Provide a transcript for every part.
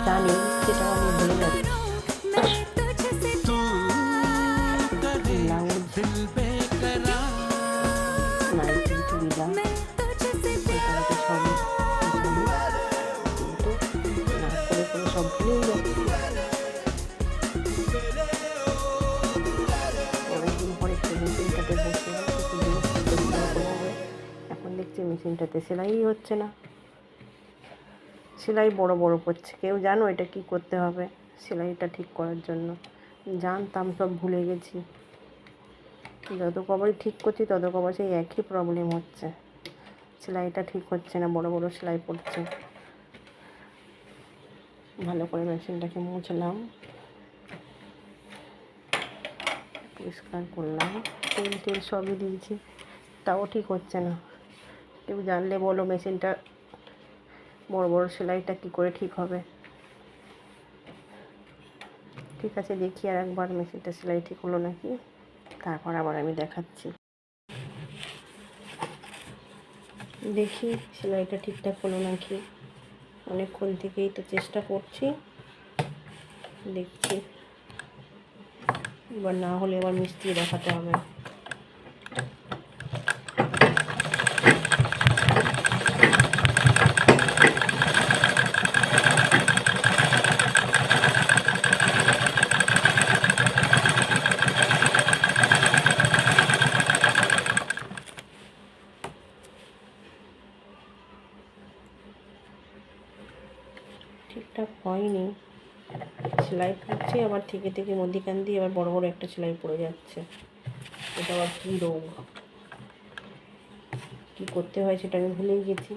জানি সেটাও আমি ভুলে যাচ্ছি। ব্লাউজ, নাইটি, চুড়িদার মোটামুটি সবই কিন্তু না করে করে সব ভুলেই যাচ্ছি। অনেকদিন পরে একটু মেশিনটাতে বসে কিছু জিনিস করবো, এখন দেখছি মেশিনটাতে সেলাই হচ্ছে না, সেলাই বড় বড় করছে। কেউ জানো এটা কি করতে হবে সেলাইটা ঠিক করার জন্য? জানতাম, সব ভুলে গেছি। যত কবারই ঠিক করছি তত কবার সেই একই প্রবলেম হচ্ছে, সেলাইটা ঠিক হচ্ছে না, বড় বড় সেলাই পড়ছে। ভালো করে মেশিনটাকে মুছলাম, পরিষ্কার করলাম, তেল টেল সবই দিয়েছি, তাও ঠিক হচ্ছে না। কেউ জানলে বলো মেশিনটা বড় বড় সেলাইটা কি করে ঠিক হবে। ঠিক আছে, দেখি আর একবার মেশিনটা সেলাই ঠিক হলো নাকি, তারপর আবার আমি দেখাচ্ছি। দেখি সেলাইটা ঠিকঠাক হলো নাকি। অনেকক্ষণ থেকেই তো চেষ্টা করছি, দেখছি। এবার না হলে আবার মিস্ত্রি দেখাতে হবে। ঠিকঠাক হয়নি, সেলাই পড়ছে আবার থেকে থেকে মধ্যিখান দিয়ে আবার বড় বড় একটা সেলাই পড়ে যাচ্ছে। এটা আবার কী রোগ, কী করতে হয় সেটা আমি ভুলেই গেছি।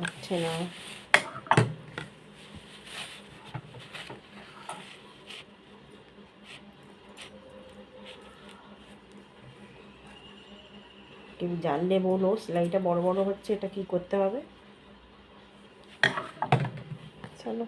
হচ্ছে না। কেউ জানলে বলো সেলাইটা বড় বড় হচ্ছে, এটা কি করতে হবে। চলো।